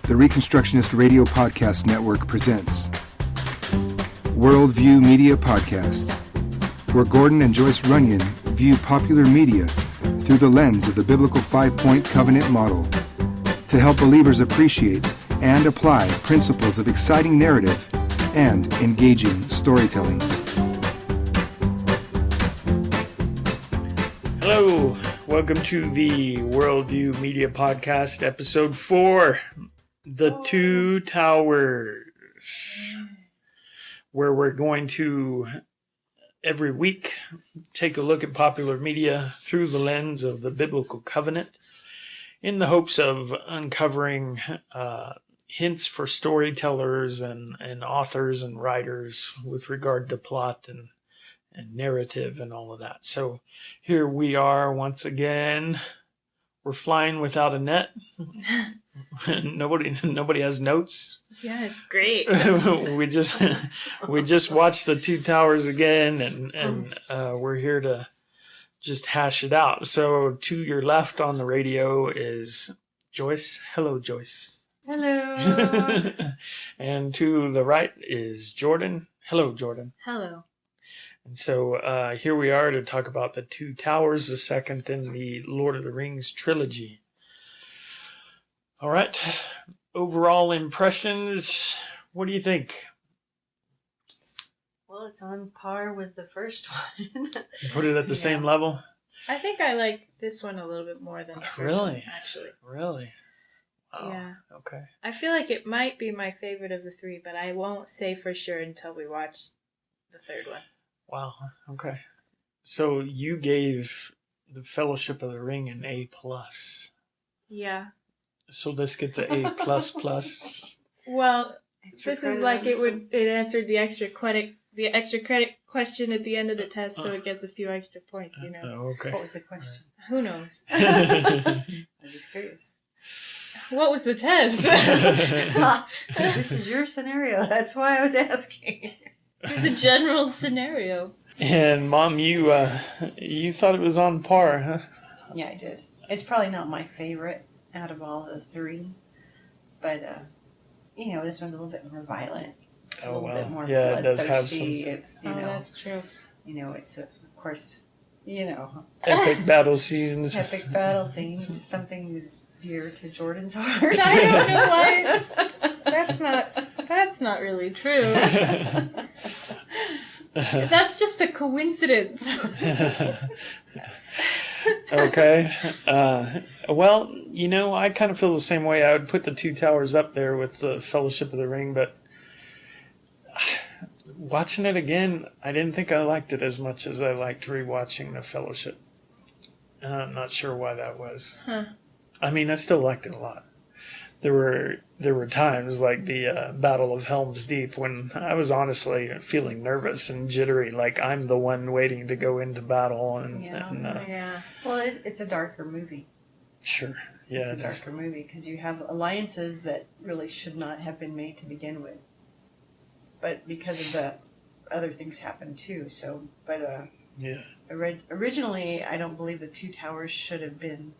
the Reconstructionist Radio Podcast Network presents Worldview Media Podcast, where Gordon and Joyce Runyon view popular media through the lens of the biblical five-point covenant model to help believers appreciate and apply principles of exciting narrative and engaging storytelling. Hello, welcome to the Worldview Media Podcast, Episode 4, The Two Towers, where we're going to, every week, take a look at popular media through the lens of the biblical covenant in the hopes of uncovering hints for storytellers and authors and writers with regard to plot and narrative and all of that. So here we are once again. We're flying without a net. Nobody has notes. Yeah, it's great. we just watched The Two Towers again, and we're here to just hash it out. So to your left on the radio is Joyce. Hello, Joyce. Hello. And to the right is Jordan. Hello, Jordan. Hello. And so here we are to talk about The Two Towers, the second in the Lord of the Rings trilogy. All right. Overall impressions, what do you think? Well, it's on par with the first one. You put it at the same level? I think I like this one a little bit more than the first one, actually. Really? Wow. Yeah. Okay. I feel like it might be my favorite of the three, but I won't say for sure until we watch the third one. Wow. Okay. So you gave the Fellowship of the Ring an A+. Yeah. So this gets an A++. Well, this is like it answered the extra credit question at the end of the test, so it gets a few extra points, you know. Oh, okay. What was the question? Who knows? I'm just curious. What was the test? This is your scenario. That's why I was asking. It was a general scenario. And Mom, you thought it was on par, huh? Yeah, I did. It's probably not my favorite out of all the three, but this one's a little bit more violent. It's a little bit more bloodthirsty. It does have some. It's that's true. It's of course, epic battle scenes. Epic battle scenes. Something is dear to Jordan's heart. I don't know why. That's not really true. That's just a coincidence. Okay. Well, I kind of feel the same way. I would put The Two Towers up there with the Fellowship of the Ring, but watching it again, I didn't think I liked it as much as I liked rewatching the Fellowship. I'm not sure why that was. Huh. I mean, I still liked it a lot. There were times like the Battle of Helm's Deep when I was honestly feeling nervous and jittery, like I'm the one waiting to go into battle. Yeah. Well, it's a darker movie. Sure. Yeah, it's a darker movie because you have alliances that really should not have been made to begin with, but because of the other things happen too. So, but yeah. Originally, I don't believe the Two Towers should have been.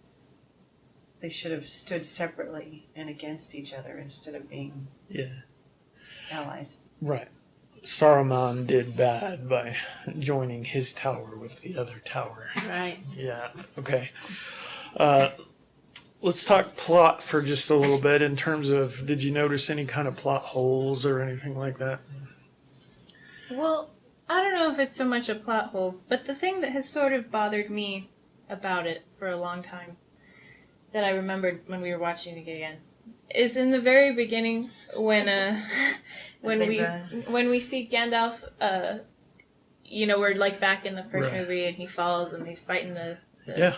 They should have stood separately and against each other instead of being allies. Right. Saruman did bad by joining his tower with the other tower. Right. Yeah. Okay. Let's talk plot for just a little bit in terms of, did you notice any kind of plot holes or anything like that? Well, I don't know if it's so much a plot hole, but the thing that has sort of bothered me about it for a long time that I remembered when we were watching it again is in the very beginning when we see Gandalf, we're like back in the first movie and he falls and he's fighting the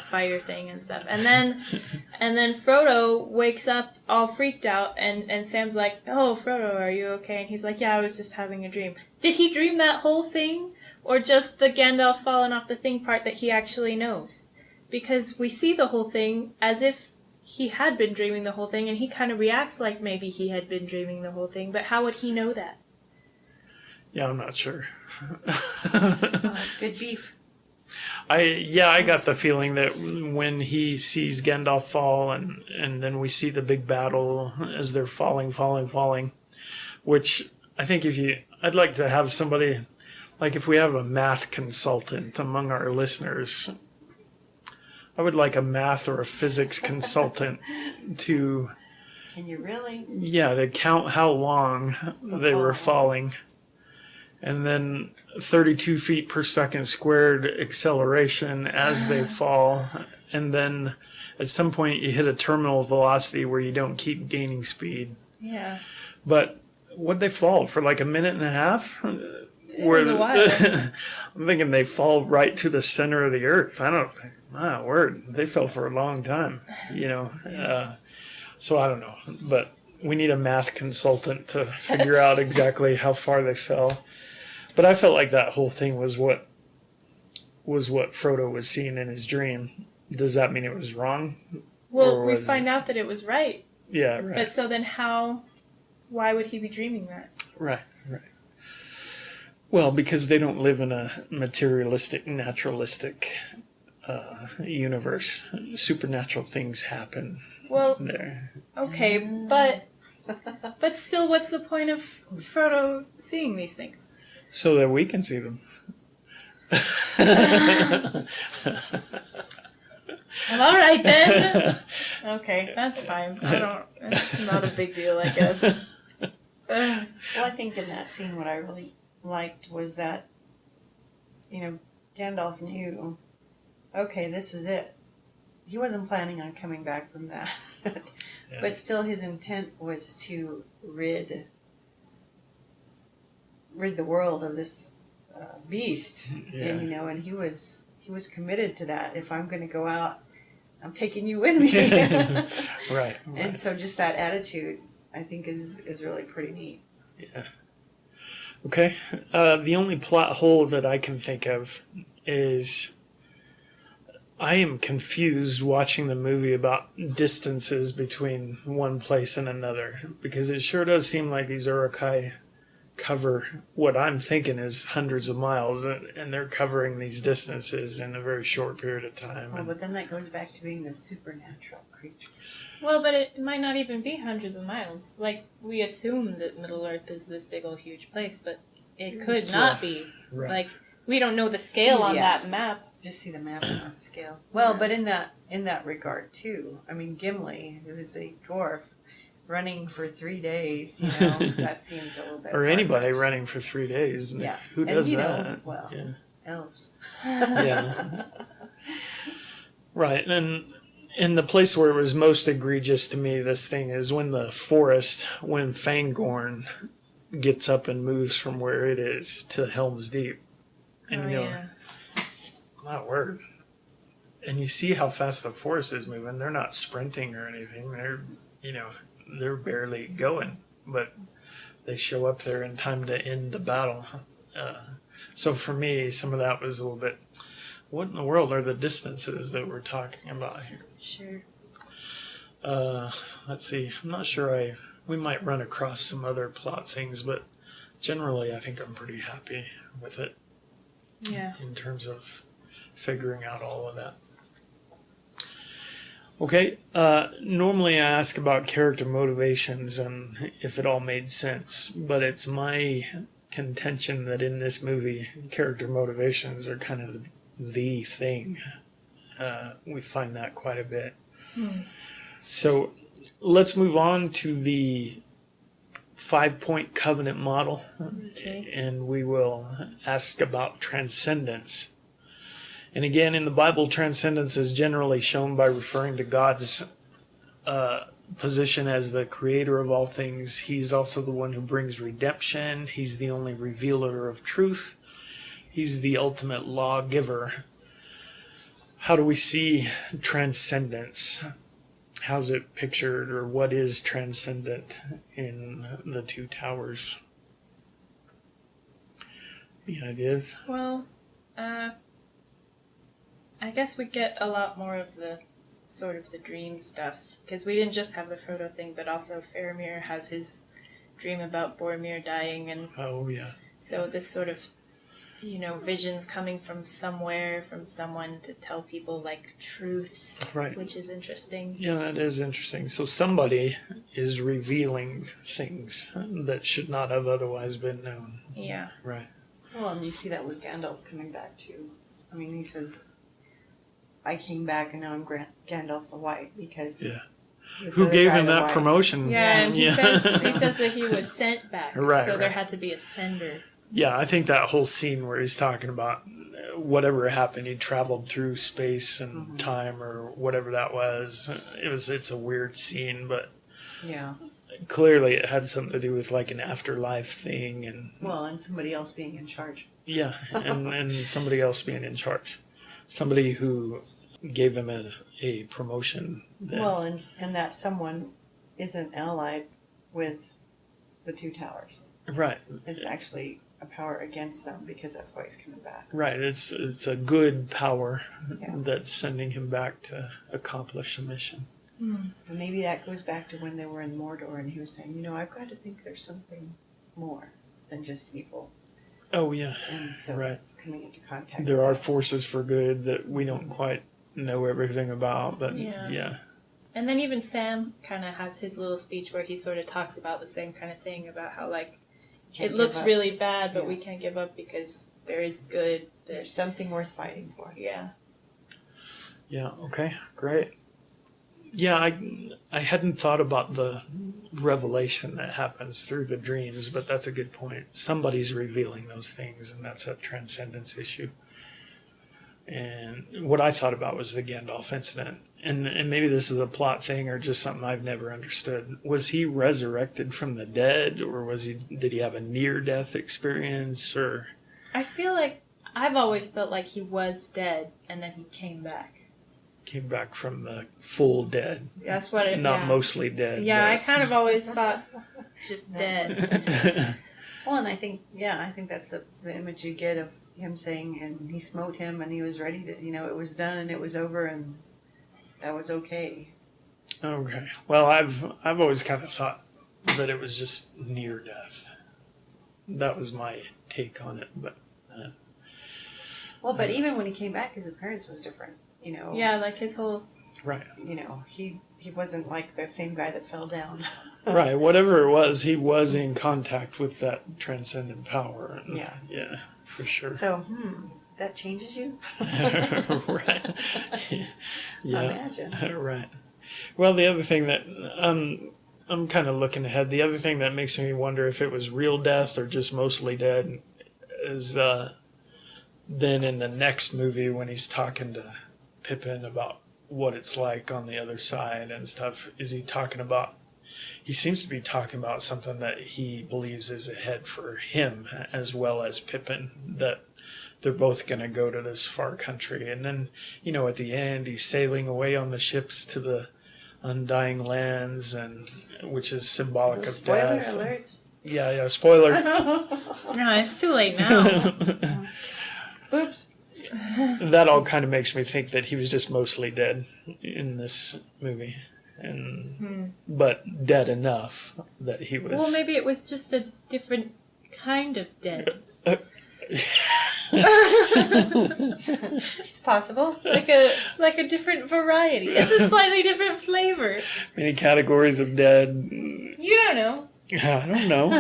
fire thing and stuff, and then Frodo wakes up all freaked out and Sam's like, "Oh, Frodo, are you okay?" And he's like, "Yeah, I was just having a dream." Did he dream that whole thing, or just the Gandalf falling off the thing part that he actually knows? Because we see the whole thing as if he had been dreaming the whole thing, and he kind of reacts like maybe he had been dreaming the whole thing, but how would he know that? Yeah, I'm not sure. That's good beef. I got the feeling that when he sees Gandalf fall, and then we see the big battle as they're falling, which I think I'd like to have somebody, like if we have a math consultant among our listeners, I would like a math or a physics consultant to... Can you really? Yeah, to count how long they were falling. And then 32 feet per second squared acceleration as they fall. And then at some point you hit a terminal velocity where you don't keep gaining speed. Yeah. But would they fall for like a minute and a half? It was a while. I'm thinking they fall right to the center of the earth. My word, they fell for a long time, so I don't know. But we need a math consultant to figure out exactly how far they fell. But I felt like that whole thing was what Frodo was seeing in his dream. Does that mean it was wrong? Well, we find out that it was right. Yeah, right. But so then why would he be dreaming that? Right. Well, because they don't live in a materialistic, naturalistic universe. Supernatural things happen there. Okay, but still, what's the point of Frodo seeing these things? So that we can see them. Well, all right then. Okay, that's fine. It's not a big deal, I guess. Well, I think in that scene, what I really liked was that, Gandalf knew, okay, this is it. He wasn't planning on coming back from that. Yeah. But still his intent was to rid the world of this beast. Yeah. And he was committed to that. If I'm going to go out, I'm taking you with me. Right. And so just that attitude, I think, is really pretty neat. Yeah. Okay. The only plot hole that I can think of is I am confused watching the movie about distances between one place and another, because it sure does seem like these Uruk-hai cover what I'm thinking is hundreds of miles, and they're covering these distances in a very short period of time. Well, but then that goes back to being the supernatural creatures. Well, but it might not even be hundreds of miles. Like, we assume that Middle Earth is this big old huge place, but it could not be. Right. Like, we don't know the scale on that map. Just see the map and not the scale. Well, but in that regard too, I mean, Gimli, who is a dwarf, running for 3 days, that seems a little bit. Or anybody running for 3 days. Yeah. Who does that? Elves. Yeah. Right. And the place where it was most egregious to me, this thing, is when Fangorn gets up and moves from where it is to Helm's Deep. And my word. And you see how fast the forest is moving. They're not sprinting or anything. They're barely going, but they show up there in time to end the battle. So for me, some of that was a little bit, what in the world are the distances that we're talking about here? Sure. Let's see. I'm not sure we might run across some other plot things, but generally I think I'm pretty happy with it. Yeah. In terms of figuring out all of that. Okay, normally I ask about character motivations and if it all made sense, but it's my contention that in this movie, character motivations are kind of the thing. We find that quite a bit. So let's move on to the 5-point covenant model, and we will ask about transcendence. And again, in the Bible, transcendence is generally shown by referring to God's position as the creator of all things. He's also the one who brings redemption. He's the only revealer of truth. He's the ultimate lawgiver. How do we see transcendence? How's it pictured, or what is transcendent in the Two Towers? Any ideas? Well, I guess we get a lot more of the sort of the dream stuff, because we didn't just have the Frodo thing, but also Faramir has his dream about Boromir dying, and oh yeah. So this sort of visions coming from somewhere, from someone to tell people like truths, right? Which is interesting. Yeah, that is interesting. So somebody is revealing things that should not have otherwise been known. Yeah. Right. Well, and you see that with Gandalf coming back too. I mean, he says, "I came back and now I'm Gandalf the White," because who gave him that promotion? Yeah, and he says that he was sent back, right? So there had to be a sender. Yeah, I think that whole scene where he's talking about whatever happened, he traveled through space and time or whatever that was. It's a weird scene, but clearly it had something to do with like an afterlife thing, and somebody else being in charge. Yeah, and somebody else being in charge, somebody who gave him a promotion. And that someone isn't allied with the Two Towers. Right. It's actually a power against them, because that's why he's coming back. Right. It's a good power that's sending him back to accomplish a mission. And maybe that goes back to when they were in Mordor, and he was saying, I've got to think there's something more than just evil. Oh yeah. And so coming into contact. There are forces for good that we don't quite know everything about, but yeah. And then even Sam kind of has his little speech where he sort of talks about the same kind of thing, about how like it looks really bad, but we can't give up because there is good. There's something worth fighting for. Yeah. Yeah, okay, great. Yeah, I hadn't thought about the revelation that happens through the dreams, but that's a good point. Somebody's revealing those things, and that's a transcendence issue. And what I thought about was the Gandalf incident. And maybe this is a plot thing or just something I've never understood. Was he resurrected from the dead, or did he have a near-death experience? Or I feel like I've always felt like he was dead and then he came back. Came back from the full dead. That's what it Not mostly dead. Yeah, I kind of always thought just dead. Well, and I think that's the image you get of him saying, and he smote him and he was ready to, it was done and it was over and that was okay. Okay. Well, I've always kind of thought that it was just near death. That was my take on it, but... but even when he came back, his appearance was different, Yeah, like his whole... Right. He wasn't like the same guy that fell down. Right. Whatever it was, he was in contact with that transcendent power. And, yeah, for sure. So, that changes you? Right. Yeah. Imagine. Right. Well, the other thing that... I'm kind of looking ahead. The other thing that makes me wonder if it was real death or just mostly dead is then in the next movie when he's talking to Pippin about what it's like on the other side and stuff, is he talking about... He seems to be talking about something that he believes is ahead for him as well as Pippin, that they're both going to go to this far country. And then, at the end, he's sailing away on the ships to the undying lands, and which is symbolic of death. Spoiler alerts? Yeah, spoiler. No, it's too late now. Oops. That all kind of makes me think that he was just mostly dead in this movie. But dead enough that he was... Well, maybe it was just a different kind of dead. It's possible. Like a different variety. It's a slightly different flavor. Many categories of dead. You don't know. I don't know.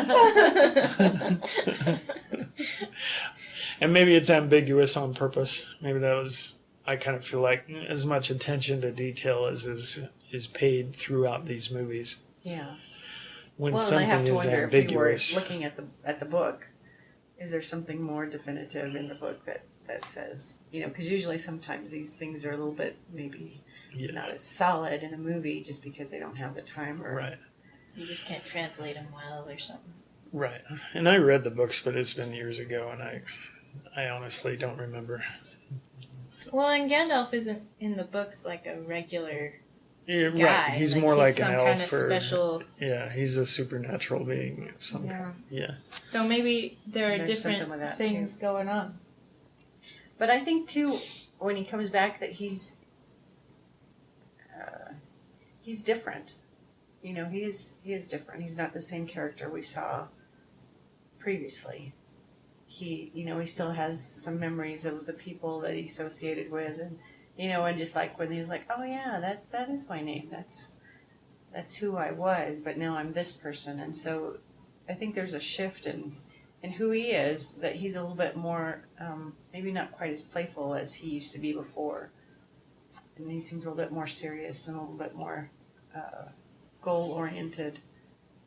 And maybe it's ambiguous on purpose. Maybe that was... I kind of feel like as much attention to detail as is paid throughout these movies. Yeah. When and I have to wonder ambiguous. if we were looking at the book, is there something more definitive in the book that says, because usually sometimes these things are a little bit maybe not as solid in a movie just because they don't have the time or... Right. You just can't translate them well or something. Right. And I read the books, but it's been years ago, and I honestly don't remember. So. Well, and Gandalf isn't in the books like a regular guy. Right. He's more like an elf kind of or special. Yeah, he's a supernatural being of some kind. Yeah. So maybe there's different things going on. But I think too, when he comes back, that he's different. He is different. He's not the same character we saw previously. he, he still has some memories of the people that he associated with, and and just like when he was like, oh yeah, that is my name. That's who I was, but now I'm this person. And so I think there's a shift in who he is, that he's a little bit more, maybe not quite as playful as he used to be before. And he seems a little bit more serious and a little bit more goal-oriented.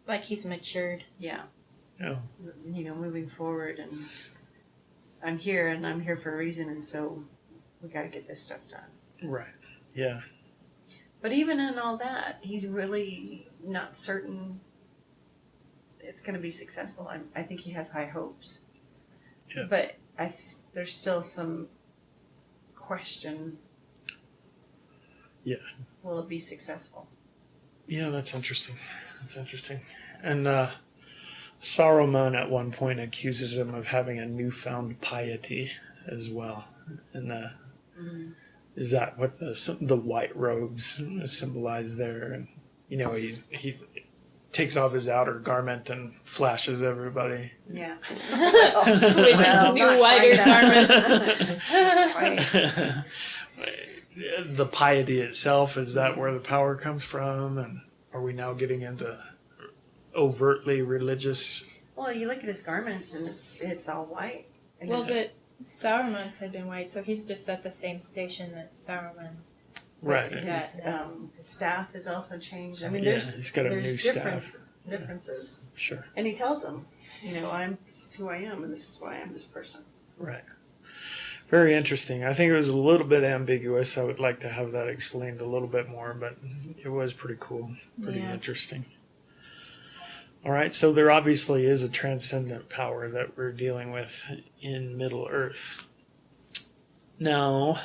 Like he's matured. Yeah. Oh. Moving forward, and I'm here for a reason, and so we got to get this stuff done. Right. Yeah. But even in all that, he's really not certain it's going to be successful. I think he has high hopes. Yeah. But there's still some question. Yeah. Will it be successful? Yeah, that's interesting. And Saruman at one point accuses him of having a newfound piety as well. And is that what the white robes symbolize there? And he takes off his outer garment and flashes everybody. Yeah. With his new whiter garments. The piety itself, is that where the power comes from? And are we now getting into overtly religious? Well, you look at his garments and it's all white. And well, but Saruman's had been white, so he's just at the same station that Saruman. Right. His staff is also changed. I mean, he's got a new staff. Differences. Sure. And he tells them, this is who I am, and this is why I'm this person. Right. Very interesting. I think it was a little bit ambiguous. I would like to have that explained a little bit more, but it was pretty cool, pretty interesting. All right, so there obviously is a transcendent power that we're dealing with in Middle Earth. Now,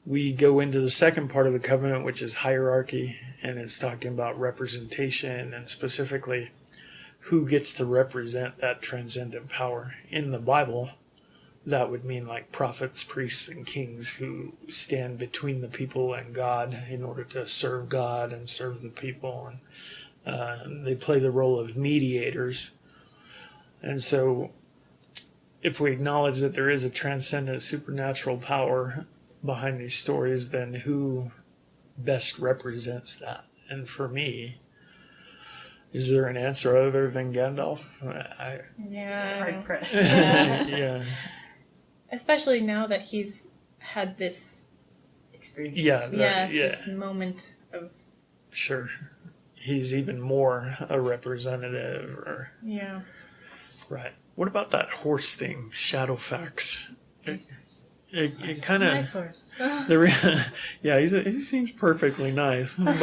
we go into the second part of the covenant, which is hierarchy, and it's talking about representation, and specifically who gets to represent that transcendent power. In the Bible, that would mean like prophets, priests, and kings who stand between the people and God in order to serve God and serve the people. And they play the role of mediators. And so if we acknowledge that there is a transcendent supernatural power behind these stories, then who best represents that? And for me, is there an answer other than Gandalf? Hard pressed. Yeah. Especially now that he's had this experience. This moment of. Sure. He's even more a representative. Yeah. Right. What about that horse thing, Shadowfax? It kind of nice horse. Yeah, he seems perfectly nice, but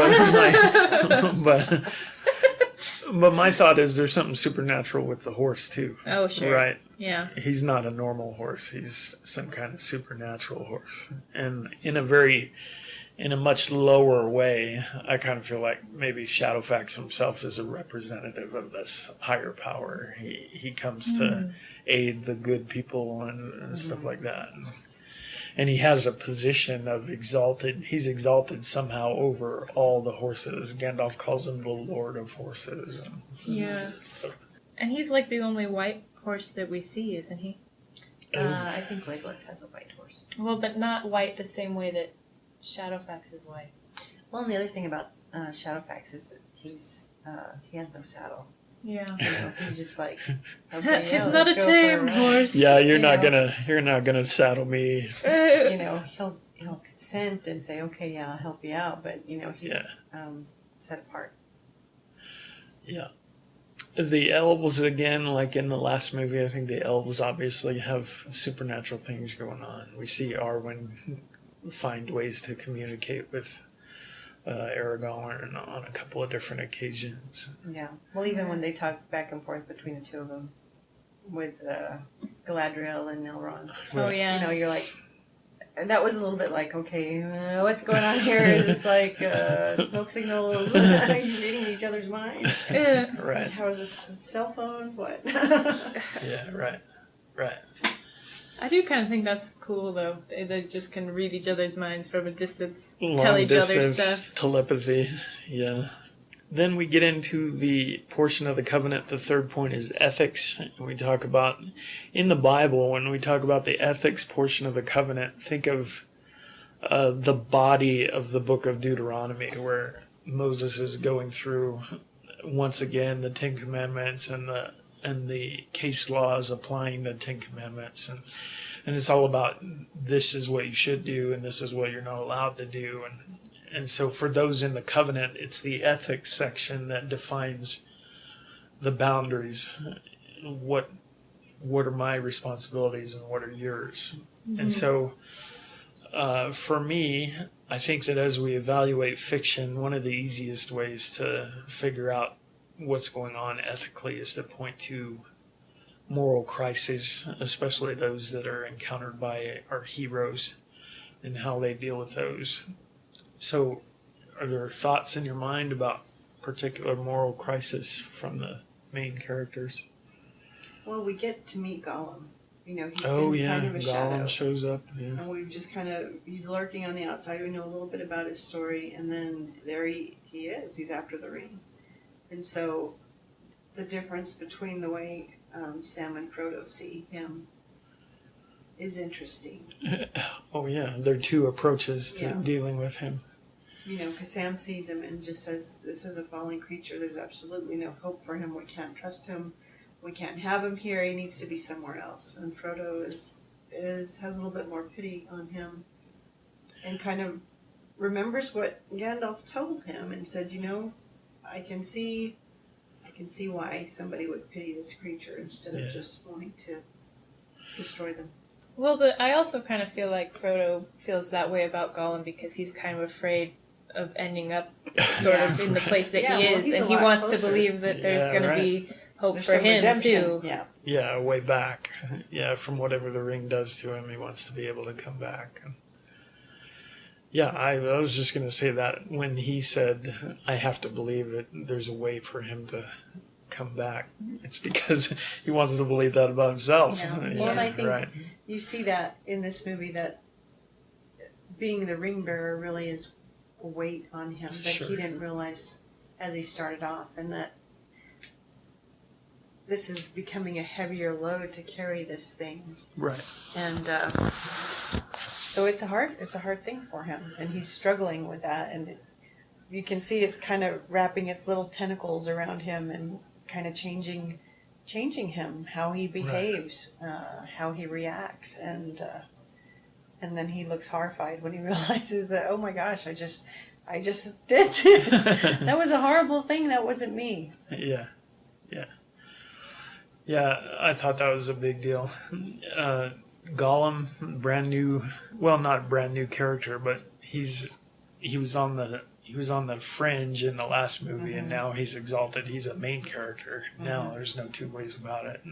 my thought is there's something supernatural with the horse too. Oh, sure. Right. Yeah. He's not a normal horse. He's some kind of supernatural horse, and in a much lower way. I kind of feel like maybe Shadowfax himself is a representative of this higher power. He comes to aid the good people and stuff like that. And he has a position of he's exalted somehow over all the horses. Gandalf calls him the Lord of Horses. And he's like the only white horse that we see, isn't he? I think Legolas has a white horse. Well, but not white the same way that Shadowfax is white. Well, and the other thing about Shadowfax is that he has no saddle. Yeah. He's just like, okay, he's not a tame horse. Yeah, you're not gonna saddle me. He'll consent and say, okay, yeah, I'll help you out, but he's set apart. Yeah. The elves, again, like in the last movie, I think the elves obviously have supernatural things going on. We see Arwen find ways to communicate with Aragorn on a couple of different occasions. Yeah. Well, even when they talk back and forth between the two of them with Galadriel and Elrond. Oh, yeah. You're like, and that was a little bit like, okay, what's going on here? Is this like smoke signals? Are you reading each other's minds? Right. How is this a cell phone? What? Yeah, right. I do kind of think that's cool, though. They just can read each other's minds from a distance, Long tell each other distance stuff. Telepathy, yeah. then we get into the portion of the covenant. The third point is ethics. And we talk about, in the Bible, when we talk about the ethics portion of the covenant, think of the body of the book of Deuteronomy, where Moses is going through, once again, the Ten Commandments and the case laws applying the Ten Commandments. And it's all about, this is what you should do and this is what you're not allowed to do. And so for those in the covenant, it's the ethics section that defines the boundaries. What are my responsibilities and what are yours? Mm-hmm. And so for me, I think that as we evaluate fiction, one of the easiest ways to figure out what's going on ethically is to point to moral crises, especially those that are encountered by our heroes and how they deal with those. So, are there thoughts in your mind about particular moral crisis from the main characters? Well, we get to meet Gollum. You know, he's kind of a Gollum shadow. Shows up. Yeah. And we've just he's lurking on the outside. We know a little bit about his story, and then there he is. He's after the ring. And so, the difference between the way Sam and Frodo see him is interesting. Oh, yeah. There are two approaches to dealing with him. You know, because Sam sees him and just says, this is a fallen creature. There's absolutely no hope for him. We can't trust him. We can't have him here. He needs to be somewhere else. And Frodo has a little bit more pity on him and kind of remembers what Gandalf told him and said, you know, I can see why somebody would pity this creature instead of just wanting to destroy them. Well, but I also kind of feel like Frodo feels that way about Gollum because he's kind of afraid of ending up sort of in the place that he is, and he wants to believe that there's going to be hope for him redemption. too. Yeah, way back. Yeah, from whatever the ring does to him, he wants to be able to come back. And I was just going to say that when he said, I have to believe that there's a way for him to come back, it's because he wants to believe that about himself. Yeah. Well, and I think you see that in this movie, that being the ring bearer really is a weight on him that he didn't realize as he started off, and that this is becoming a heavier load to carry this thing. Right. And so it's a hard thing for him, and he's struggling with that, and you can see it's kind of wrapping its little tentacles around him and kind of changing him, how he behaves, how he reacts, and then he looks horrified when he realizes that, oh my gosh, I just did this. That was a horrible thing. That wasn't me. Yeah, I thought that was a big deal. Gollum, not brand new character, but he was on the fringe in the last movie, and now he's exalted. He's a main character. Now there's no two ways about it.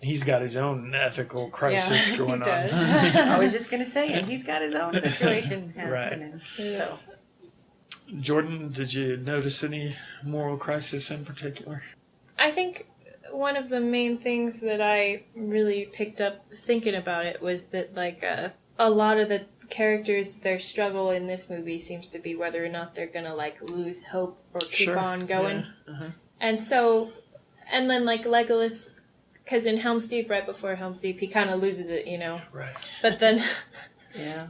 He's got his own ethical crisis going on. I was just going to say it. He's got his own situation happening. Right. So, Jordan, did you notice any moral crisis in particular? I think one of the main things that I really picked up thinking about it was that, like, a lot of the characters, their struggle in this movie seems to be whether or not they're gonna, like, lose hope or keep on going. Yeah. And so, and then, like, Legolas, because in Helm's Deep, right before Helm's Deep, he kind of loses it, you know? Right. But then...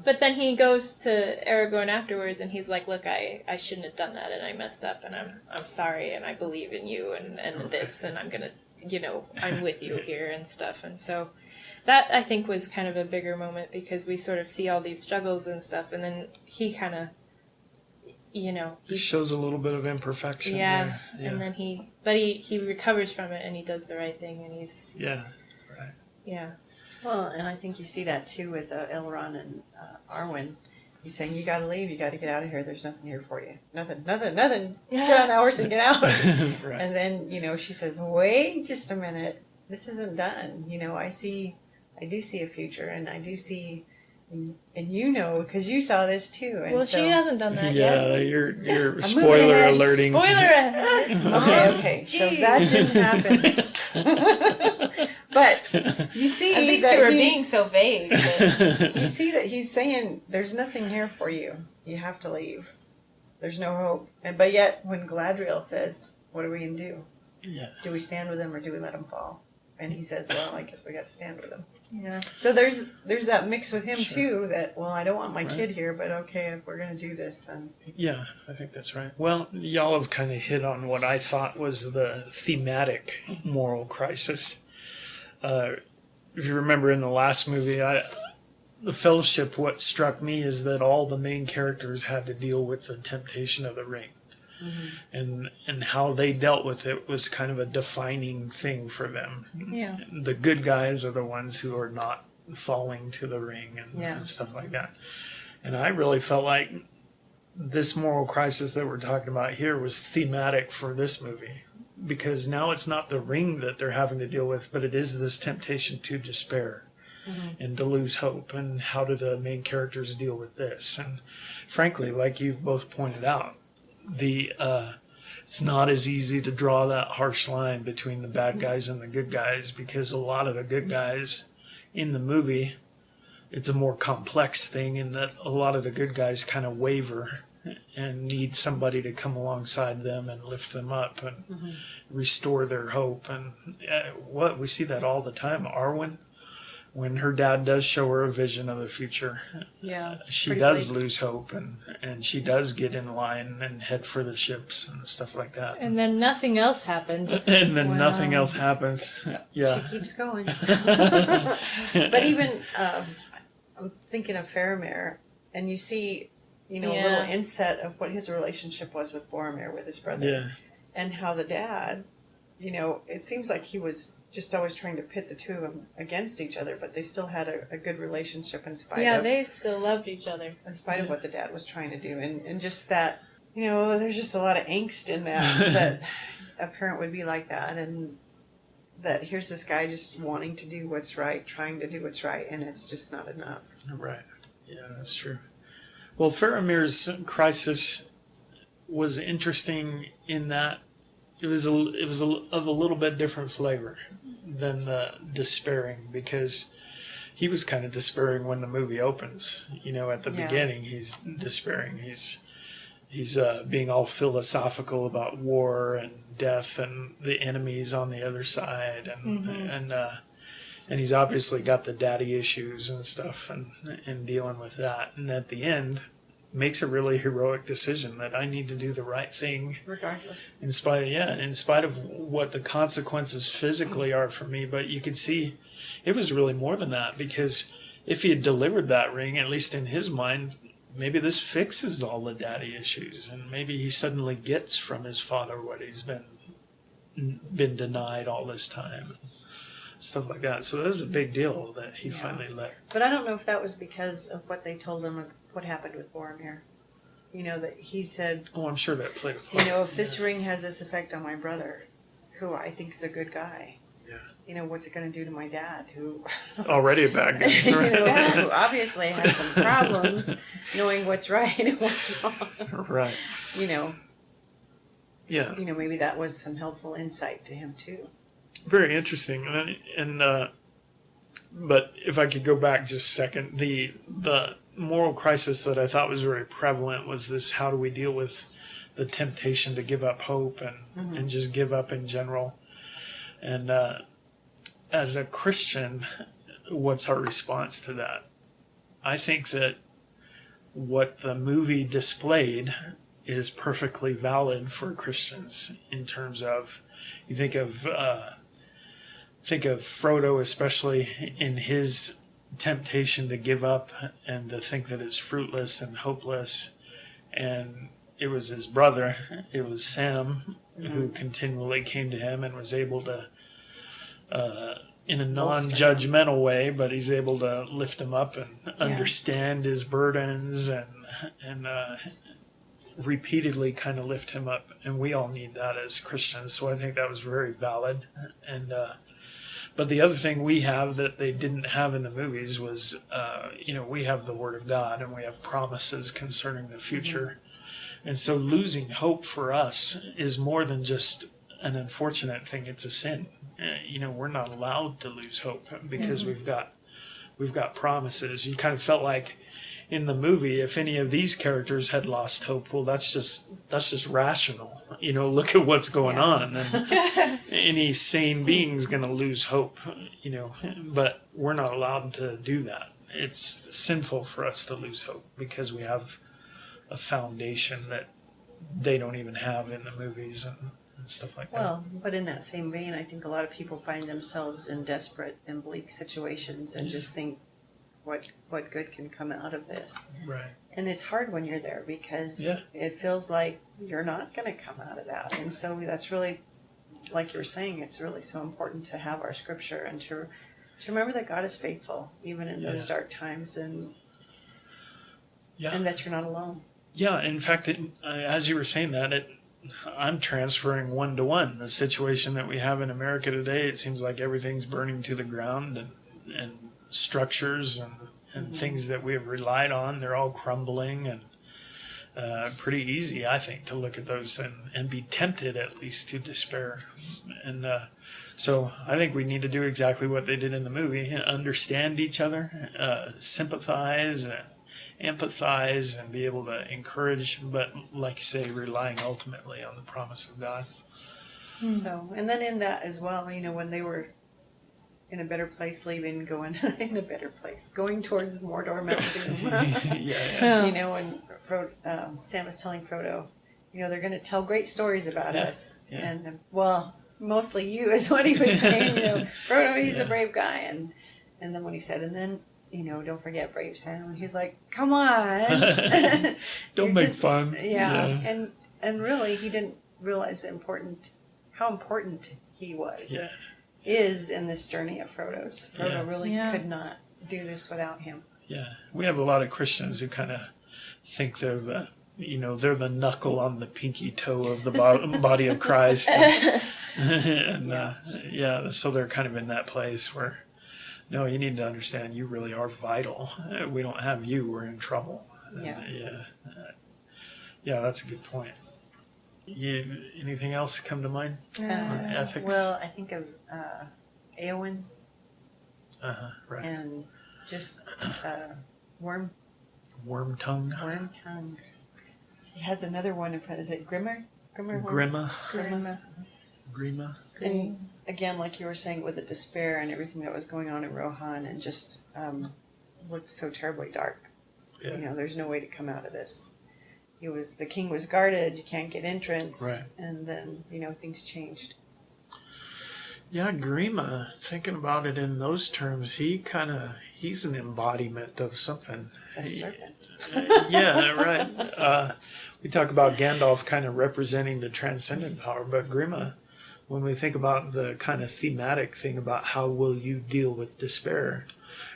But then he goes to Aragorn afterwards, and he's like, "Look, I shouldn't have done that, and I messed up, and I'm sorry, and I believe in you, and this, and I'm gonna, I'm with you here and stuff." And so, that I think was kind of a bigger moment because we sort of see all these struggles and stuff, and then he kind of, he shows a little bit of imperfection. Yeah, and then he recovers from it, and he does the right thing, and he's Yeah. Well, and I think you see that too with Elrond and Arwen. He's saying, you got to leave, you got to get out of here, there's nothing here for you. Nothing. Get on the horse and get out. Right. And then, she says, wait just a minute, this isn't done. I do see a future, and I do see, and because you saw this too. And well, she hasn't done that yet. Yeah, you're spoiler alerting. Spoiler ahead. Okay, so that didn't happen. But you see at least that you were being so vague. You see that he's saying there's nothing here for you. You have to leave. There's no hope. But yet, when Galadriel says, what are we going to do? Yeah. Do we stand with him or do we let him fall? And he says, well, I guess we got to stand with him. Yeah. So there's that mix with him, Sure. too, that, well, I don't want my kid here, but okay, if we're going to do this, then... Yeah, I think that's right. Well, y'all have kind of hit on what I thought was the thematic moral crisis. If you remember in the last movie, the Fellowship, what struck me is that all the main characters had to deal with the temptation of the ring. Mm-hmm. And how they dealt with it was kind of a defining thing for them. Yeah. The good guys are the ones who are not falling to the ring and stuff like that. And I really felt like this moral crisis that we're talking about here was thematic for this movie, because now it's not the ring that they're having to deal with, but it is this temptation to despair and to lose hope. And how do the main characters deal with this? And frankly, like you've both pointed out, it's not as easy to draw that harsh line between the bad guys and the good guys, because a lot of the good guys in the movie, it's a more complex thing in that a lot of the good guys kind of waver and need somebody to come alongside them and lift them up and restore their hope. And we see that all the time. Arwen, when her dad does show her a vision of the future, she does lose hope, and she does get in line and head for the ships and stuff like that. And then nothing else happens. And then nothing else happens. Yeah. She keeps going. But even, I'm thinking of Faramir, and you see, a little inset of what his relationship was with Boromir, with his brother. Yeah. And how the dad, it seems like he was just always trying to pit the two of them against each other, but they still had a good relationship in spite of... Yeah, they still loved each other. In spite of what the dad was trying to do. And just that, there's just a lot of angst in that, that a parent would be like that, and that here's this guy just wanting to do what's right, trying to do what's right, and it's just not enough. Right. Yeah, that's true. Well, Faramir's crisis was interesting in that it was of a little bit different flavor than the despairing, because he was kind of despairing when the movie opens. At the beginning, he's despairing. He's being all philosophical about war and death and the enemies on the other side, and he's obviously got the daddy issues and stuff, and dealing with that. And at the end, makes a really heroic decision that I need to do the right thing, regardless. In spite of what the consequences physically are for me. But you could see it was really more than that, because if he had delivered that ring, at least in his mind, maybe this fixes all the daddy issues, and maybe he suddenly gets from his father what he's been denied all this time. Stuff like that. So that was a big deal that he finally let. But I don't know if that was because of what they told him of what happened with Boromir. That he said... Oh, I'm sure that played a part. If this ring has this effect on my brother, who I think is a good guy, what's it going to do to my dad, who... Already a bad guy. Who obviously has some problems knowing what's right and what's wrong. Right. Yeah. Maybe that was some helpful insight to him, too. Very interesting. But if I could go back just a second, the moral crisis that I thought was very prevalent was this: how do we deal with the temptation to give up hope and just give up in general? And as a Christian, what's our response to that? I think that what the movie displayed is perfectly valid for Christians in terms of, you think of Frodo, especially in his temptation to give up and to think that it's fruitless and hopeless. And it was his brother, it was Sam, who continually came to him and was able to, in a non-judgmental way, but he's able to lift him up and understand his burdens and repeatedly kind of lift him up. And we all need that as Christians. So I think that was very valid. And but the other thing we have that they didn't have in the movies was, we have the Word of God and we have promises concerning the future. And so losing hope for us is more than just an unfortunate thing. It's a sin. We're not allowed to lose hope because we've got promises. You kind of felt like in the movie, if any of these characters had lost hope, well, that's just rational. Look at what's going on, and any sane being's going to lose hope. But we're not allowed to do that. It's sinful for us to lose hope because we have a foundation that they don't even have in the movies and stuff like that. Well, but in that same vein, I think a lot of people find themselves in desperate and bleak situations and just think, what good can come out of this? Right. And it's hard when you're there because it feels like you're not going to come out of that. And so that's really, like you were saying, it's really so important to have our scripture and to remember that God is faithful even in those dark times and that you're not alone. Yeah, in fact, as you were saying that, I'm transferring 1-to-1. The situation that we have in America today, it seems like everything's burning to the ground and structures and things that we have relied on, they're all crumbling, and pretty easy, I think, to look at those and be tempted at least to despair. And so I think we need to do exactly what they did in the movie, understand each other, sympathize and empathize and be able to encourage, but like you say, relying ultimately on the promise of God. So, and then in that as well, when they were in a better place, going towards Mordor, Mount Doom. And Sam was telling Frodo, they're going to tell great stories about us. Yeah. And, mostly you is what he was saying. Frodo, he's a brave guy. And then when he said, and then, don't forget brave Sam. And he's like, come on. Don't make fun. Yeah. And really, he didn't realize how important he was. Yeah. Is in this journey of Frodo's. Frodo really could not do this without him. Yeah. We have a lot of Christians who kind of think they're the knuckle on the pinky toe of the body of Christ. So they're kind of in that place where, no, you need to understand you really are vital. We don't have you, we're in trouble. That's a good point. Anything else come to mind on ethics? Well, I think of Eowyn. Right. And just Worm Tongue. Worm Tongue. He has another one. Is it Grima? Grima. And again, like you were saying, with the despair and everything that was going on in Rohan, and just looked so terribly dark. Yeah. There's no way to come out of this. The king was guarded, you can't get entrance. Right. And then, things changed. Yeah, Grima, thinking about it in those terms, he's an embodiment of something. A serpent. Right. We talk about Gandalf kind of representing the transcendent power, but Grima, when we think about the kind of thematic thing about how will you deal with despair,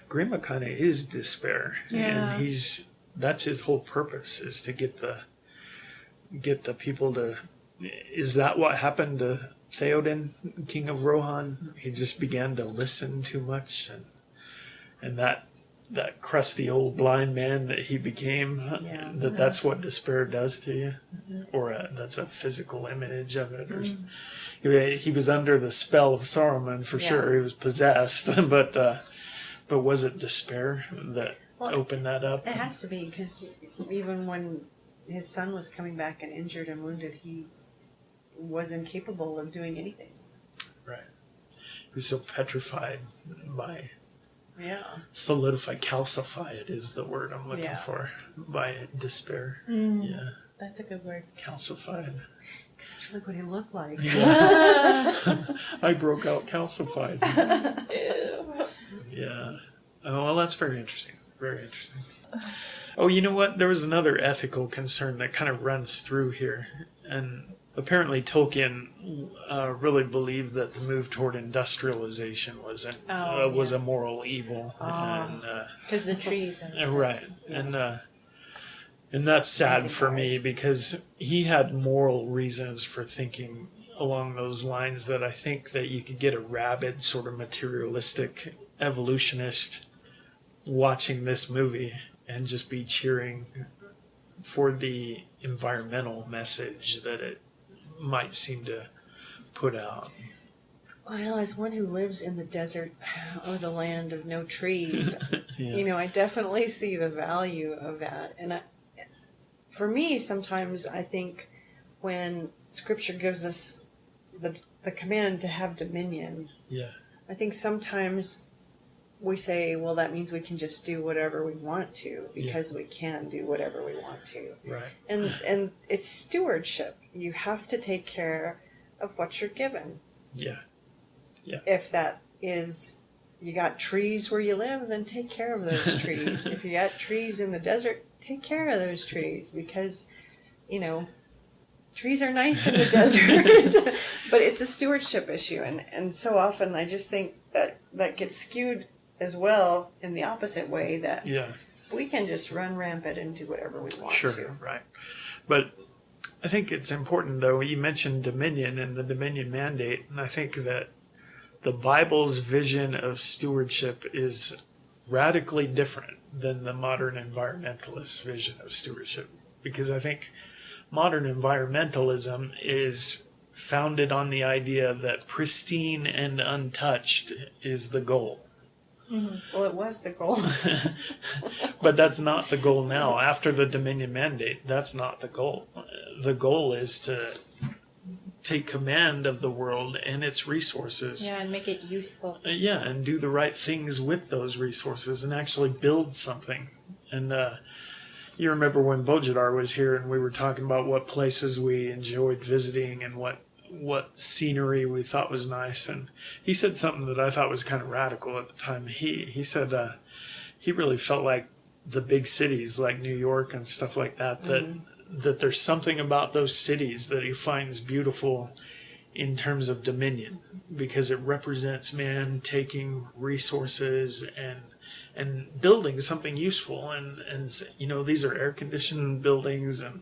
Grima kind of is despair. Yeah. And that's his whole purpose, is to get the people to. Is that what happened to Theoden, King of Rohan? He just began to listen too much, and that crusty old blind man that he became. That's what despair does to you, or that's a physical image of it. Or he was under the spell of Saruman for sure. He was possessed, but was it despair that opened that up? It has to be, because even when his son was coming back and injured and wounded, he was incapable of doing anything. Right. He was so petrified by... Yeah. Solidified, calcified is the word I'm looking for, by despair. Yeah. That's a good word. Calcified. Because that's really what he looked like. Yeah. I broke out calcified. Yeah. Oh, well, that's very interesting. Very interesting. Oh, you know what? There was another ethical concern that kind of runs through here. And apparently Tolkien really believed that the move toward industrialization was a moral evil. Because the trees and stuff. Right. Yeah. And that's sad for me, because he had moral reasons for thinking along those lines that I think that you could get a rabid sort of materialistic evolutionist watching this movie and just be cheering for the environmental message that it might seem to put out. Well, as one who lives in the desert or the land of no trees, I definitely see the value of that. And for me, sometimes I think when Scripture gives us the command to have dominion, I think sometimes we say, well, that means we can just do whatever we want to because we can do whatever we want to. Right. And it's stewardship. You have to take care of what you're given. Yeah. Yeah. If that is, you got trees where you live, then take care of those trees. If you got trees in the desert, take care of those trees because, trees are nice in the desert, but it's a stewardship issue. And so often I just think that gets skewed as well in the opposite way, that we can just run rampant and do whatever we want to. Sure, right. But I think it's important, though, you mentioned dominion and the dominion mandate, and I think that the Bible's vision of stewardship is radically different than the modern environmentalist vision of stewardship, because I think modern environmentalism is founded on the idea that pristine and untouched is the goal. Mm-hmm. Well, it was the goal. But that's not the goal now. After the Dominion Mandate, that's not the goal. The goal is to take command of the world and its resources. Yeah, and make it useful. And do the right things with those resources and actually build something. And you remember when Bojidar was here and we were talking about what places we enjoyed visiting and what scenery we thought was nice, and he said something that I thought was kind of radical at the time. He said he really felt like the big cities like New York and stuff like that, that there's something about those cities that he finds beautiful in terms of dominion, because it represents man taking resources and building something useful, and these are air conditioned buildings, and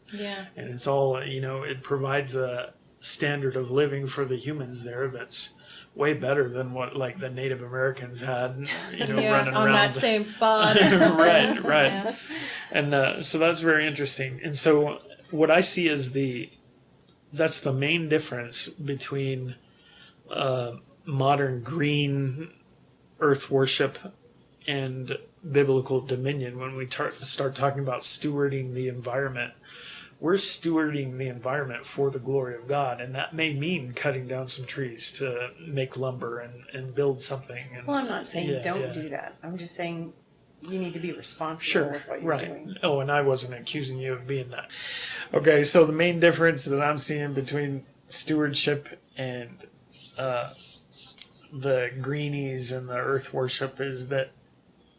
it's all, it provides a standard of living for the humans there that's way better than what like the Native Americans had, running around on that same spot or something. right. Yeah. And so that's very interesting. And so what I see is that's the main difference between modern green earth worship and biblical dominion. When we start talking about stewarding the environment, we're stewarding the environment for the glory of God, and that may mean cutting down some trees to make lumber and build something. Well, I'm not saying don't do that. I'm just saying you need to be responsible with what you're doing. Oh, and I wasn't accusing you of being that. Okay, so the main difference that I'm seeing between stewardship and the greenies and the earth worship is that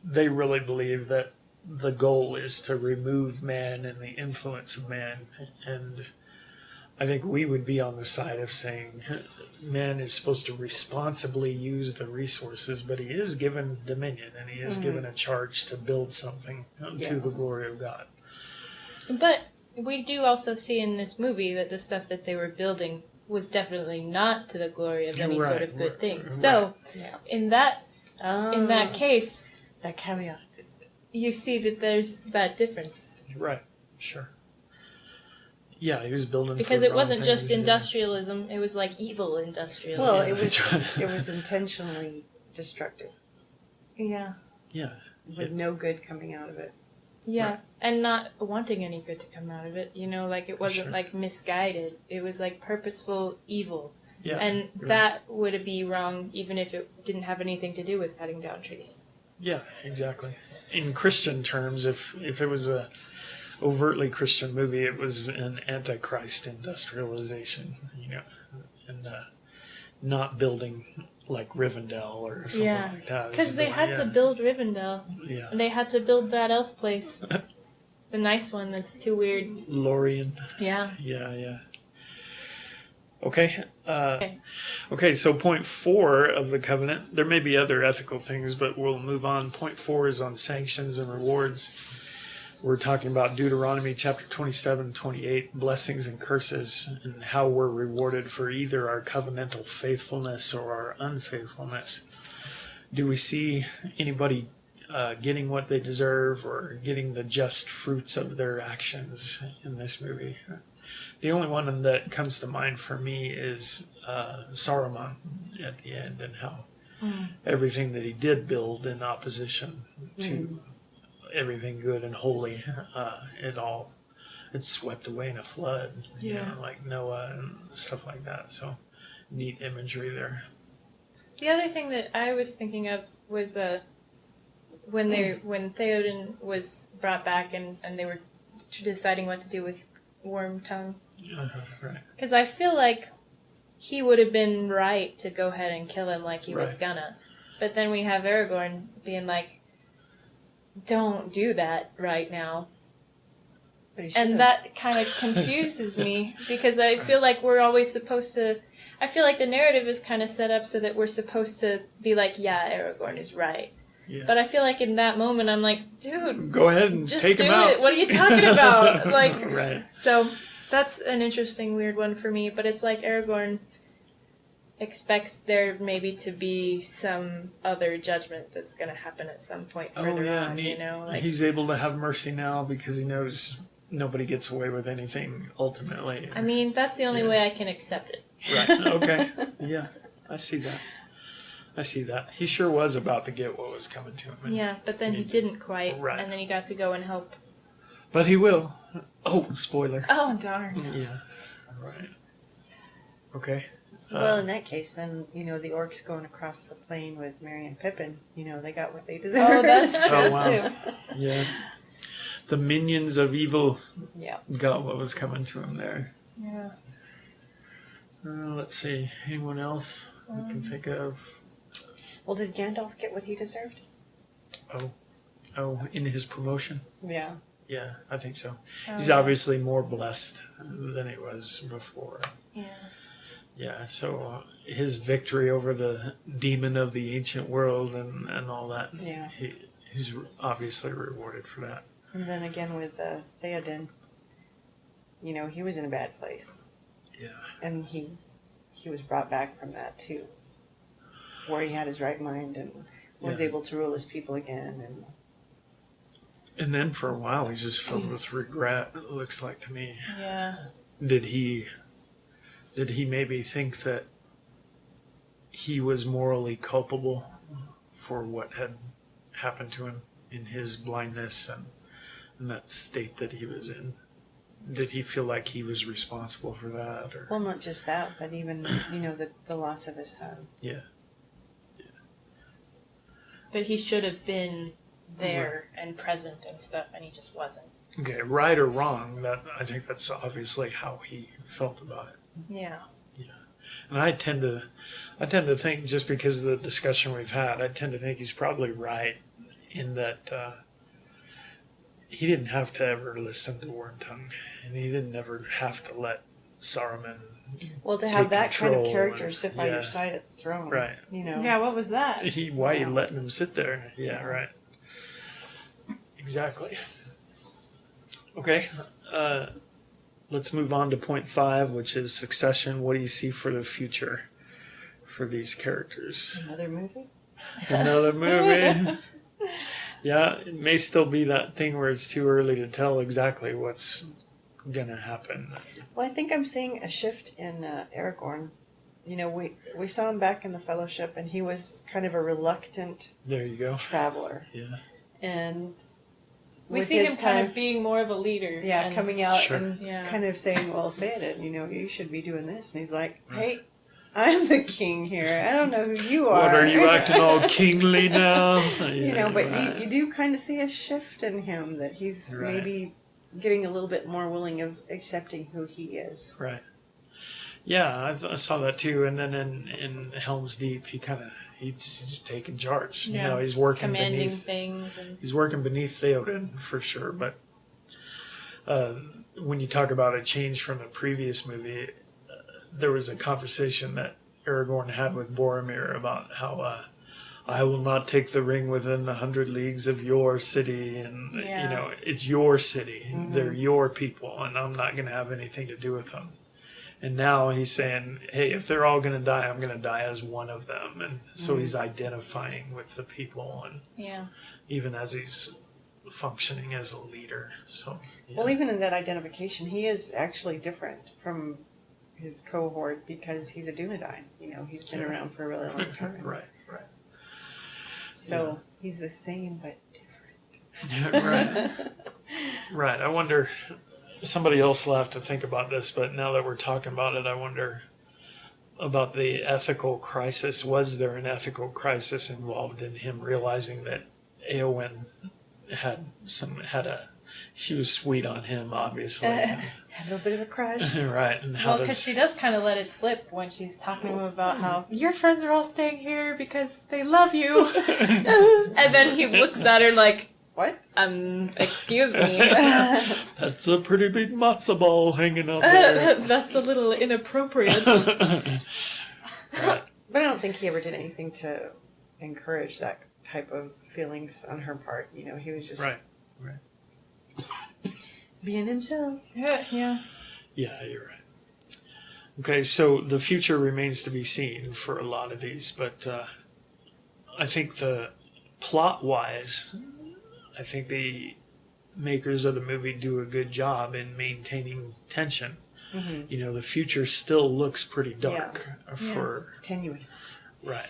they really believe that the goal is to remove man and the influence of man. And I think we would be on the side of saying man is supposed to responsibly use the resources, but he is given dominion and he is given a charge to build something to the glory of God. But we do also see in this movie that the stuff that they were building was definitely not to the glory of any sort of good thing. So in that case, that caveat, you see that there's that difference. Right, sure. Yeah, he was building because it wasn't just industrialism; it was like evil industrialism. Well, it was intentionally destructive. Yeah. Yeah. With no good coming out of it. Yeah, and not wanting any good to come out of it. Like it wasn't like misguided. It was like purposeful evil. Yeah. And that would be wrong even if it didn't have anything to do with cutting down trees. Yeah, exactly. In Christian terms, if it was a overtly Christian movie, it was an antichrist industrialization, and not building like Rivendell or something like that. Because they had to build Rivendell. Yeah. And they had to build that elf place. The nice one that's too weird. Lorien. Yeah. Yeah. Okay. Okay, so point 4 of the covenant, there may be other ethical things, but we'll move on. Point 4 is on sanctions and rewards. We're talking about Deuteronomy chapter 27, 28, blessings and curses, and how we're rewarded for either our covenantal faithfulness or our unfaithfulness. Do we see anybody getting what they deserve or getting the just fruits of their actions in this movie. The only one that comes to mind for me is Saruman at the end, and how everything that he did build in opposition to everything good and holy, it's swept away in a flood, you know, like Noah and stuff like that. So neat imagery there. The other thing that I was thinking of was when Theoden was brought back and they were deciding what to do with Wormtongue. Right. Because I feel like he would have been right to go ahead and kill him like he was gonna. But then we have Aragorn being like, don't do that right now. And that kind of confuses me because I feel like we're always supposed to... I feel like the narrative is kind of set up so that we're supposed to be like, yeah, Aragorn is right. Yeah. But I feel like in that moment I'm like, dude, go ahead and just take him out. it. What are you talking about? Like, right. So that's an interesting, weird one for me. But it's like Aragorn expects there maybe to be some other judgment that's going to happen at some point further on. You know, like, he's able to have mercy now because he knows nobody gets away with anything ultimately. I mean, that's the only way I can accept it. Right. Okay. Yeah, I see that. He sure was about to get what was coming to him. Yeah, but then he didn't quite. Right. And then he got to go and help. But he will. Oh, spoiler. Oh, darn. Yeah. Right. Okay. Well, in that case, then, you know, the orcs going across the plain with Merry and Pippin, you know, they got what they deserved. Oh, that's true, too. Yeah. The minions of evil yeah. got what was coming to him there. Yeah. Let's see. Anyone else we can think of? Well, did Gandalf get what he deserved? Oh, in his promotion? Yeah. Yeah, I think so. He's obviously more blessed than he was before. Yeah. Yeah, so his victory over the demon of the ancient world and all that, yeah. He's obviously rewarded for that. And then again with Theoden, you know, he was in a bad place. Yeah. And he was brought back from that too, where he had his right mind and was able to rule his people again. And then for a while he's just filled with regret, it looks like to me. Yeah. Did he maybe think that he was morally culpable for what had happened to him in his blindness and that state that he was in? Did he feel like he was responsible for that? Or? Well, not just that, but even, you know, the loss of his son. Yeah. That he should have been there and present and stuff, and he just wasn't. Okay, right or wrong, I think that's obviously how he felt about it. Yeah. Yeah. And I tend to think, just because of the discussion we've had, I tend to think he's probably right in that he didn't have to ever listen to Wormtongue, and he didn't ever have to let Saruman to have that kind of character and, sit by your side at the throne. Right. You know. Yeah, what was that? Why are you letting him sit there? Yeah, right. Exactly. Okay. Let's move on to point 5, which is succession. What do you see for the future for these characters? Another movie? Another movie? Yeah, it may still be that thing where it's too early to tell exactly what's going to happen. Well, I think I'm seeing a shift in Aragorn. You know, we saw him back in the Fellowship, and he was kind of a reluctant traveler. Yeah. And we see him kind of being more of a leader. Yeah, and coming out and yeah. kind of saying, well, Theoden, you know, you should be doing this. And he's like, hey, I'm the king here. I don't know who you are. What, are you acting all kingly now? You know, but you do kind of see a shift in him, that he's maybe getting a little bit more willing of accepting who he is. Right. Yeah, I saw that too. And then in Helm's Deep, he's taking charge. Yeah. You know, he's working commanding beneath things. He's working beneath Theoden for sure. But when you talk about a change from the previous movie, there was a conversation that Aragorn had with Boromir about how I will not take the ring within 100 leagues of your city, and you know, it's your city. Mm-hmm. They're your people, and I'm not going to have anything to do with them. And now he's saying, hey, if they're all going to die, I'm going to die as one of them. And so he's identifying with the people, and even as he's functioning as a leader. So well, even in that identification, he is actually different from his cohort because he's a Dunedain. He's been around for a really long time. Right. So he's the same but different. Right. I wonder, somebody else will have to think about this, but now that we're talking about it, I wonder about the ethical crisis. Was there an ethical crisis involved in him realizing that Eowyn she was sweet on him, obviously. Had a little bit of a crush. Right. And because she does kind of let it slip when she's talking to him about how your friends are all staying here because they love you. And then he looks at her like, what? Excuse me. That's a pretty big matzo ball hanging out there. That's a little inappropriate. Right. But I don't think he ever did anything to encourage that type of feelings on her part. He was just right. being himself. Yeah, you're right. Okay, so the future remains to be seen for a lot of these, but I think the plot-wise, I think the makers of the movie do a good job in maintaining tension. Mm-hmm. The future still looks pretty dark tenuous. Right.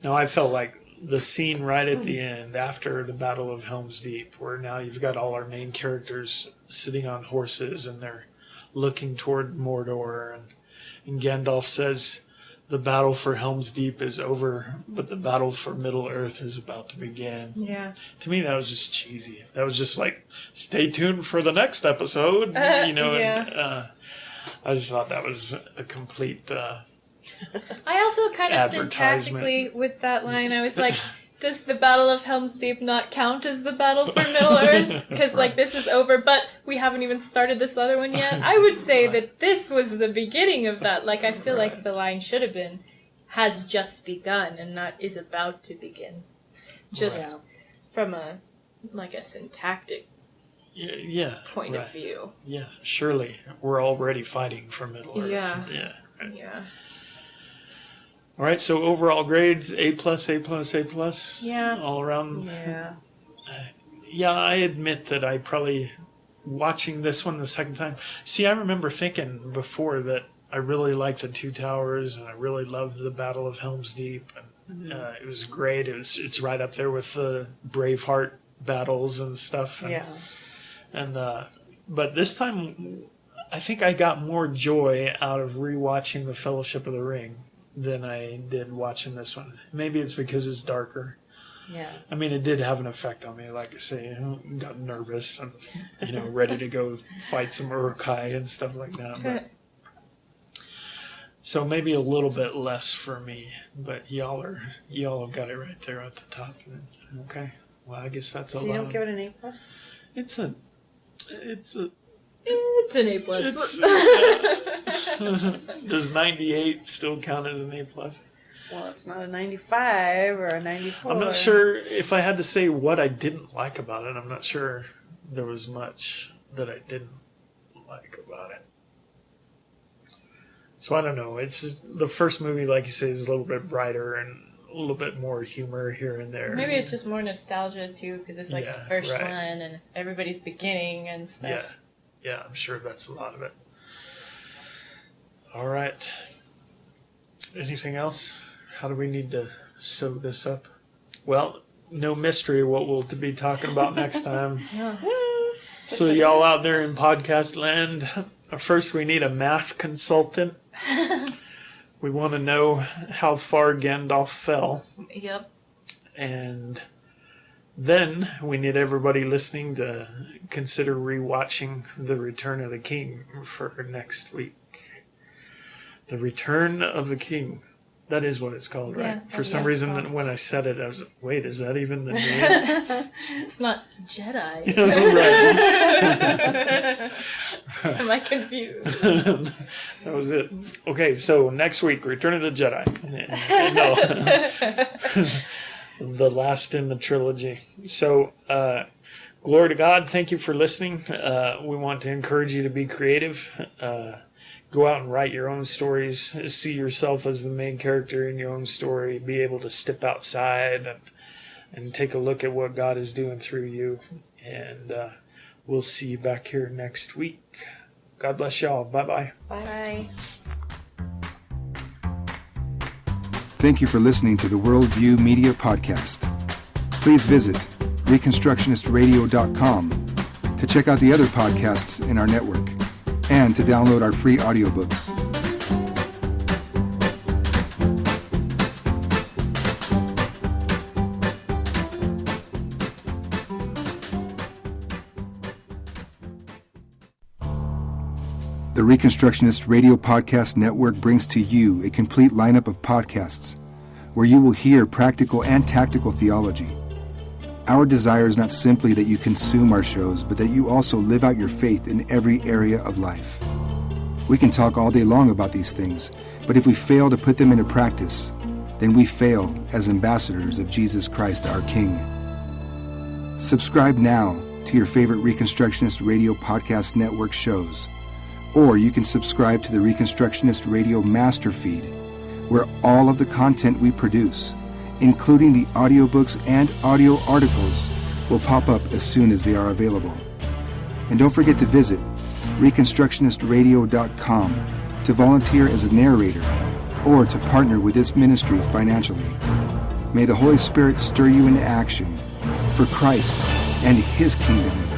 Now, I felt like the scene right at the end, after the Battle of Helm's Deep, where now you've got all our main characters sitting on horses and they're looking toward Mordor, and Gandalf says, the battle for Helm's Deep is over, but the battle for Middle-earth is about to begin. Yeah. To me, that was just cheesy. That was just like, stay tuned for the next episode, And, I just thought that was a complete... I also kind of syntactically with that line, I was like, does the Battle of Helm's Deep not count as the battle for Middle-earth? Because, this is over, but we haven't even started this other one yet. I would say that this was the beginning of that. I feel like the line should have been, has just begun, and not is about to begin. Just from a syntactic point of view. Yeah, surely. We're already fighting for Middle-earth. Yeah. Yeah. All right, so overall grades, A+, A+. Yeah. All around. Yeah. Yeah, I admit that I probably, watching this one the second time, I remember thinking before that I really liked the Two Towers, and I really loved the Battle of Helm's Deep, and it was great. It's right up there with the Braveheart battles and stuff. And, and but this time, I think I got more joy out of rewatching The Fellowship of the Ring than I did watching this one. Maybe it's because it's darker. Yeah. I mean, it did have an effect on me. Like I say, got nervous and, ready to go fight some Uruk-hai and stuff like that. But, so maybe a little bit less for me, but y'all have got it right there at the top. Okay. Well, I guess that's so you don't give it an A+? It's an A+. Does 98 still count as an A+? Well, it's not a 95 or a 94. I'm not sure if I had to say what I didn't like about it. I'm not sure there was much that I didn't like about it. So I don't know. It's the first movie, like you say, is a little bit brighter and a little bit more humor here and there. Maybe it's just more nostalgia too, because it's the first one and everybody's beginning and stuff. Yeah, I'm sure that's a lot of it. All right. Anything else? How do we need to sew this up? Well, no mystery what we'll be talking about next time. So y'all out there in podcast land, first we need a math consultant. We want to know how far Gandalf fell. Yep. And then we need everybody listening to consider rewatching The Return of the King for next week. The Return of the King. That is what it's called, right? Yeah, for some reason, when I said it, I was like, wait, is that even the name? It's not Jedi. Right. Am I confused? That was it. Okay, so next week, Return of the Jedi. No. The last in the trilogy. So Glory to God. Thank you for listening. We want to encourage you to be creative. Go out and write your own stories. See yourself as the main character in your own story. Be able to step outside and take a look at what God is doing through you. And we'll see you back here next week. God bless y'all. Bye-bye. Bye. Thank you for listening to the Worldview Media Podcast. Please visit reconstructionistradio.com to check out the other podcasts in our network and to download our free audiobooks. The Reconstructionist Radio Podcast Network brings to you a complete lineup of podcasts where you will hear practical and tactical theology. Our desire is not simply that you consume our shows, but that you also live out your faith in every area of life. We can talk all day long about these things, but if we fail to put them into practice, then we fail as ambassadors of Jesus Christ our King. Subscribe now to your favorite Reconstructionist Radio Podcast Network shows, or you can subscribe to the Reconstructionist Radio Master Feed, where all of the content we produce, including the audiobooks and audio articles, will pop up as soon as they are available. And don't forget to visit reconstructionistradio.com to volunteer as a narrator or to partner with this ministry financially. May the Holy Spirit stir you into action for Christ and His kingdom.